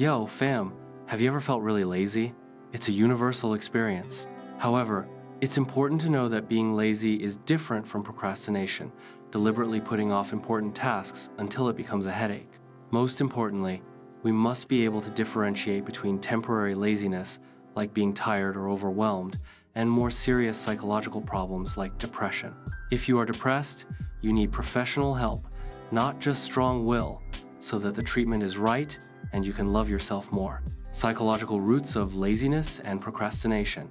Yo, fam, have you ever felt really lazy? It's a universal experience. However, it's important to know that being lazy is different from procrastination, deliberately putting off important tasks until it becomes a headache. Most importantly, we must be able to differentiate between temporary laziness, like being tired or overwhelmed, and more serious psychological problems like depression. If you are depressed, you need professional help, not just strong will, so that the treatment is right and you can love yourself more. Psychological roots of laziness and procrastination.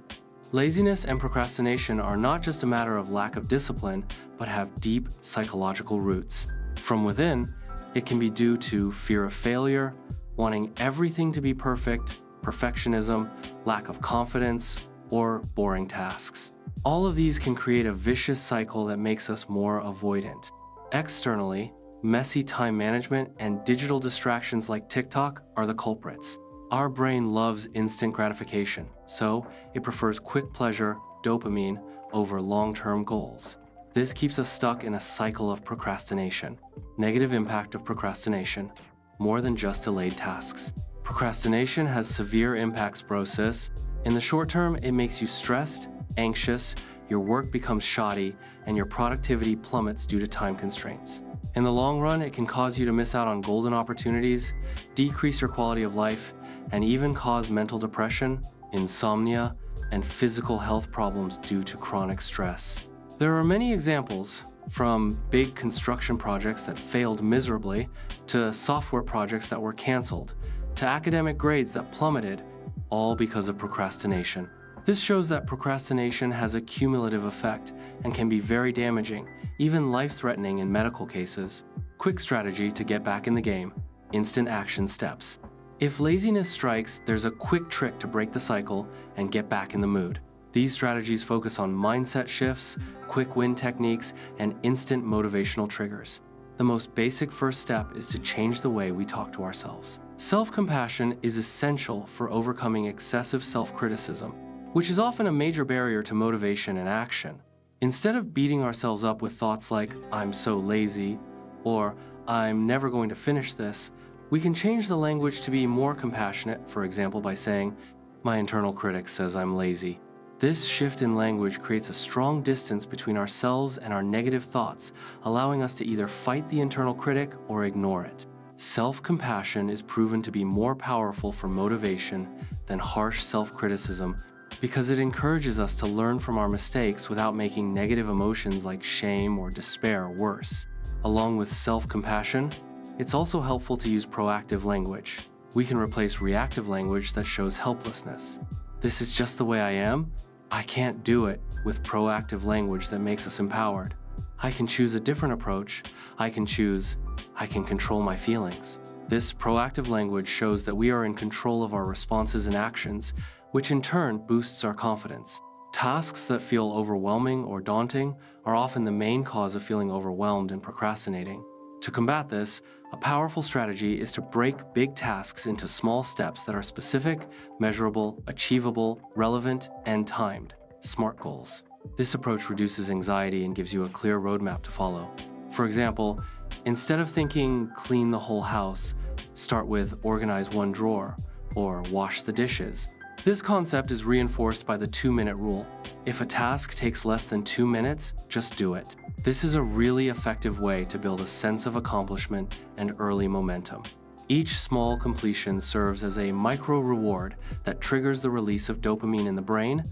Laziness and procrastination are not just a matter of lack of discipline, but have deep psychological roots. From within, it can be due to fear of failure, wanting everything to be perfect, perfectionism, lack of confidence, or boring tasks. All of these can create a vicious cycle that makes us more avoidant. Externally, messy time management and digital distractions like TikTok are the culprits. Our brain loves instant gratification, so it prefers quick pleasure, dopamine, over long-term goals. This keeps us stuck in a cycle of procrastination. Negative impact of procrastination. More than just delayed tasks. Procrastination has severe impacts, bro sis. In the short term, it makes you stressed, anxious, your work becomes shoddy, and your productivity plummets due to time constraints. In the long run, it can cause you to miss out on golden opportunities, decrease your quality of life, and even cause mental depression, insomnia, and physical health problems due to chronic stress. There are many examples, from big construction projects that failed miserably, to software projects that were canceled, to academic grades that plummeted, all because of procrastination. This shows that procrastination has a cumulative effect and can be very damaging, even life-threatening in medical cases. Quick strategy to get back in the game: instant action steps. If laziness strikes, there's a quick trick to break the cycle and get back in the mood. These strategies focus on mindset shifts, quick win techniques, and instant motivational triggers. The most basic first step is to change the way we talk to ourselves. Self-compassion is essential for overcoming excessive self-criticism, which is often a major barrier to motivation and action. Instead of beating ourselves up with thoughts like, "I'm so lazy," or "I'm never going to finish this," we can change the language to be more compassionate, for example by saying, "My internal critic says I'm lazy." This shift in language creates a strong distance between ourselves and our negative thoughts, allowing us to either fight the internal critic or ignore it. Self-compassion is proven to be more powerful for motivation than harsh self-criticism because it encourages us to learn from our mistakes without making negative emotions like shame or despair worse. Along with self-compassion, it's also helpful to use proactive language. We can replace reactive language that shows helplessness. "This is just the way I am. I can't do it," with proactive language that makes us empowered. I can choose a different approach. I can choose, "I can control my feelings." This proactive language shows that we are in control of our responses and actions, which in turn boosts our confidence. Tasks that feel overwhelming or daunting are often the main cause of feeling overwhelmed and procrastinating. To combat this, a powerful strategy is to break big tasks into small steps that are specific, measurable, achievable, relevant, and timed. SMART goals. This approach reduces anxiety and gives you a clear roadmap to follow. For example, instead of thinking "clean the whole house," start with "organize one drawer" or "wash the dishes." This concept is reinforced by the 2-minute rule. If a task takes less than 2 minutes, just do it. This is a really effective way to build a sense of accomplishment and early momentum. Each small completion serves as a micro-reward that triggers the release of dopamine in the brain,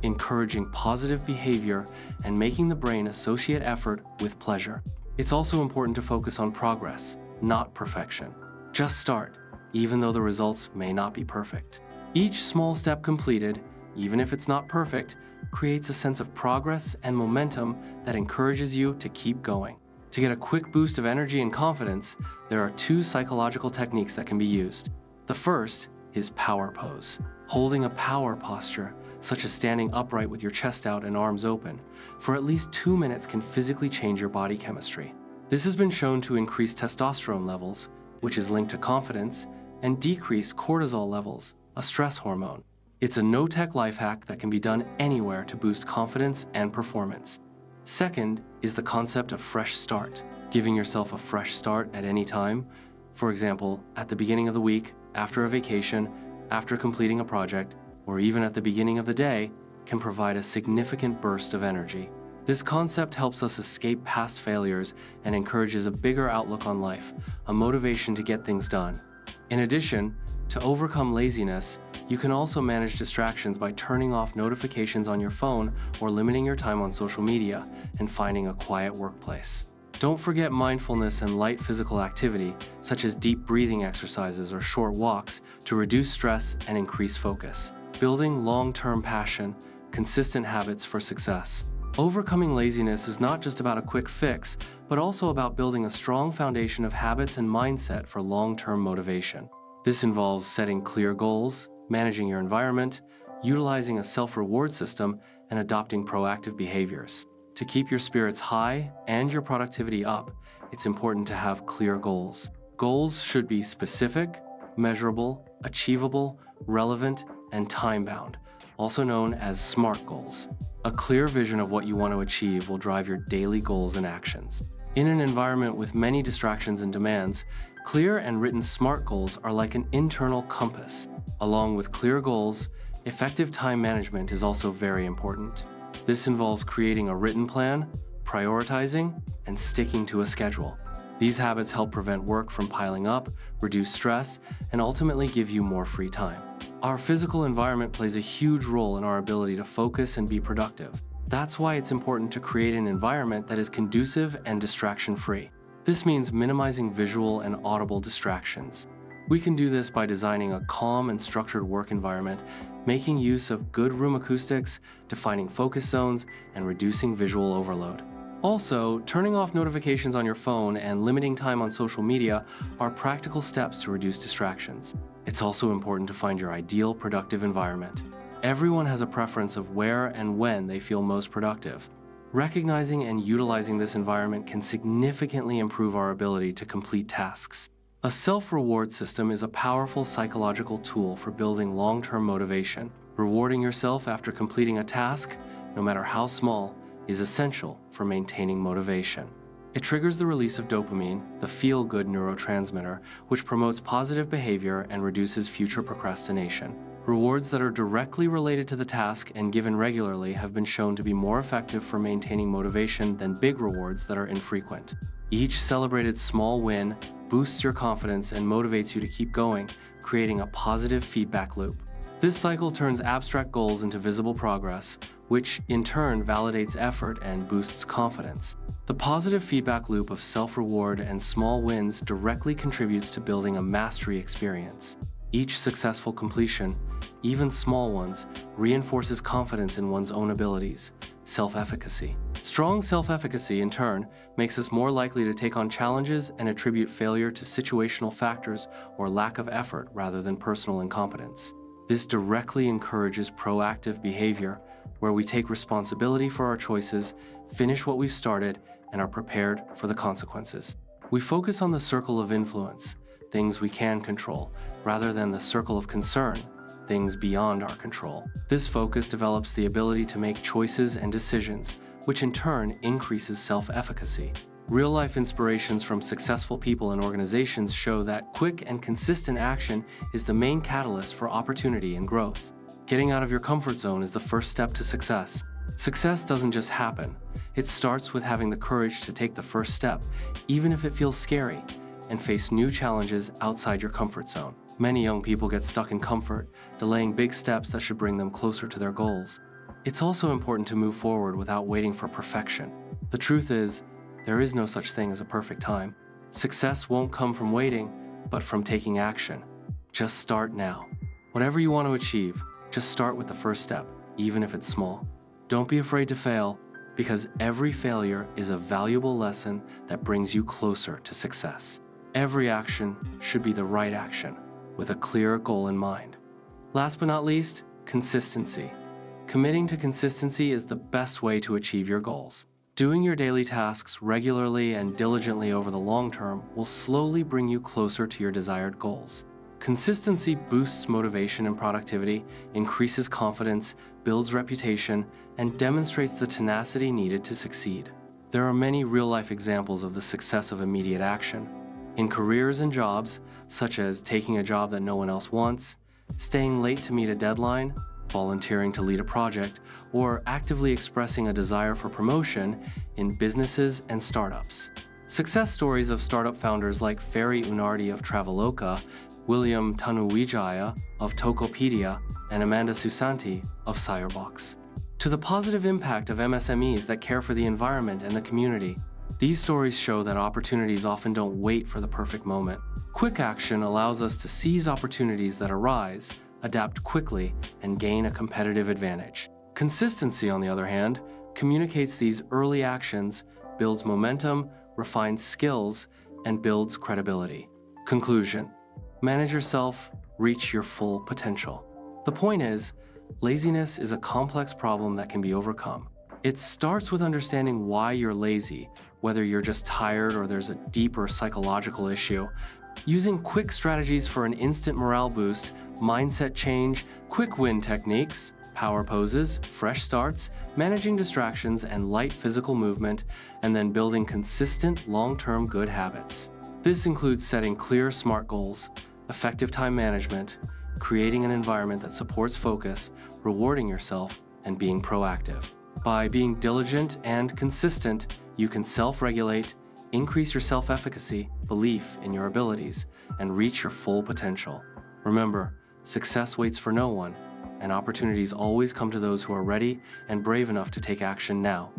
encouraging positive behavior and making the brain associate effort with pleasure. It's also important to focus on progress, not perfection. Just start, even though the results may not be perfect. Each small step completed, even if it's not perfect, creates a sense of progress and momentum that encourages you to keep going. To get a quick boost of energy and confidence, there are 2 psychological techniques that can be used. The first is power pose. Holding a power posture, such as standing upright with your chest out and arms open, for at least 2 minutes can physically change your body chemistry. This has been shown to increase testosterone levels, which is linked to confidence, and decrease cortisol levels, a stress hormone. It's a no-tech life hack that can be done anywhere to boost confidence and performance. Second is the concept of fresh start. Giving yourself a fresh start at any time, for example, at the beginning of the week, after a vacation, after completing a project, or even at the beginning of the day, can provide a significant burst of energy. This concept helps us escape past failures and encourages a bigger outlook on life, a motivation to get things done. In addition, to overcome laziness, you can also manage distractions by turning off notifications on your phone or limiting your time on social media and finding a quiet workplace. Don't forget mindfulness and light physical activity, such as deep breathing exercises or short walks, to reduce stress and increase focus. Building long-term passion, consistent habits for success. Overcoming laziness is not just about a quick fix, but also about building a strong foundation of habits and mindset for long-term motivation. This involves setting clear goals, managing your environment, utilizing a self-reward system, and adopting proactive behaviors. To keep your spirits high and your productivity up, it's important to have clear goals. Goals should be specific, measurable, achievable, relevant, and time-bound, also known as SMART goals. A clear vision of what you want to achieve will drive your daily goals and actions. In an environment with many distractions and demands, clear and written SMART goals are like an internal compass. Along with clear goals, effective time management is also very important. This involves creating a written plan, prioritizing, and sticking to a schedule. These habits help prevent work from piling up, reduce stress, and ultimately give you more free time. Our physical environment plays a huge role in our ability to focus and be productive. That's why it's important to create an environment that is conducive and distraction-free. This means minimizing visual and audible distractions. We can do this by designing a calm and structured work environment, making use of good room acoustics, defining focus zones, and reducing visual overload. Also, turning off notifications on your phone and limiting time on social media are practical steps to reduce distractions. It's also important to find your ideal productive environment. Everyone has a preference of where and when they feel most productive. Recognizing and utilizing this environment can significantly improve our ability to complete tasks. A self-reward system is a powerful psychological tool for building long-term motivation. Rewarding yourself after completing a task, no matter how small, is essential for maintaining motivation. It triggers the release of dopamine, the feel-good neurotransmitter, which promotes positive behavior and reduces future procrastination. Rewards that are directly related to the task and given regularly have been shown to be more effective for maintaining motivation than big rewards that are infrequent. Each celebrated small win boosts your confidence and motivates you to keep going, creating a positive feedback loop. This cycle turns abstract goals into visible progress, which in turn validates effort and boosts confidence. The positive feedback loop of self-reward and small wins directly contributes to building a mastery experience. Each successful completion, even small ones, reinforces confidence in one's own abilities, self-efficacy. Strong self-efficacy, in turn, makes us more likely to take on challenges and attribute failure to situational factors or lack of effort rather than personal incompetence. This directly encourages proactive behavior, where we take responsibility for our choices, finish what we've started, and are prepared for the consequences. We focus on the circle of influence, things we can control, rather than the circle of concern, things beyond our control. This focus develops the ability to make choices and decisions, which in turn increases self-efficacy. Real-life inspirations from successful people and organizations show that quick and consistent action is the main catalyst for opportunity and growth. Getting out of your comfort zone is the first step to success. Success doesn't just happen. It starts with having the courage to take the first step, even if it feels scary, and face new challenges outside your comfort zone. Many young people get stuck in comfort, delaying big steps that should bring them closer to their goals. It's also important to move forward without waiting for perfection. The truth is, there is no such thing as a perfect time. Success won't come from waiting, but from taking action. Just start now. Whatever you want to achieve, just start with the first step, even if it's small. Don't be afraid to fail, because every failure is a valuable lesson that brings you closer to success. Every action should be the right action, with a clear goal in mind. Last but not least, consistency. Committing to consistency is the best way to achieve your goals. Doing your daily tasks regularly and diligently over the long term will slowly bring you closer to your desired goals. Consistency boosts motivation and productivity, increases confidence, builds reputation, and demonstrates the tenacity needed to succeed. There are many real-life examples of the success of immediate action. In careers and jobs, such as taking a job that no one else wants, staying late to meet a deadline, volunteering to lead a project, or actively expressing a desire for promotion in businesses and startups. Success stories of startup founders like Ferry Unardi of Traveloka, William Tanuwijaya of Tokopedia, and Amanda Susanti of Sirebox. To the positive impact of MSMEs that care for the environment and the community. These stories show that opportunities often don't wait for the perfect moment. Quick action allows us to seize opportunities that arise, adapt quickly, and gain a competitive advantage. Consistency, on the other hand, communicates these early actions, builds momentum, refines skills, and builds credibility. Conclusion: manage yourself, reach your full potential. The point is, laziness is a complex problem that can be overcome. It starts with understanding why you're lazy, whether you're just tired or there's a deeper psychological issue. Using quick strategies for an instant morale boost, mindset change, quick win techniques, power poses, fresh starts, managing distractions, and light physical movement, and then building consistent, long-term good habits. This includes setting clear, smart goals, effective time management, creating an environment that supports focus, rewarding yourself, and being proactive. By being diligent and consistent, you can self-regulate, increase your self-efficacy, belief in your abilities, and reach your full potential. Remember, success waits for no one, and opportunities always come to those who are ready and brave enough to take action now.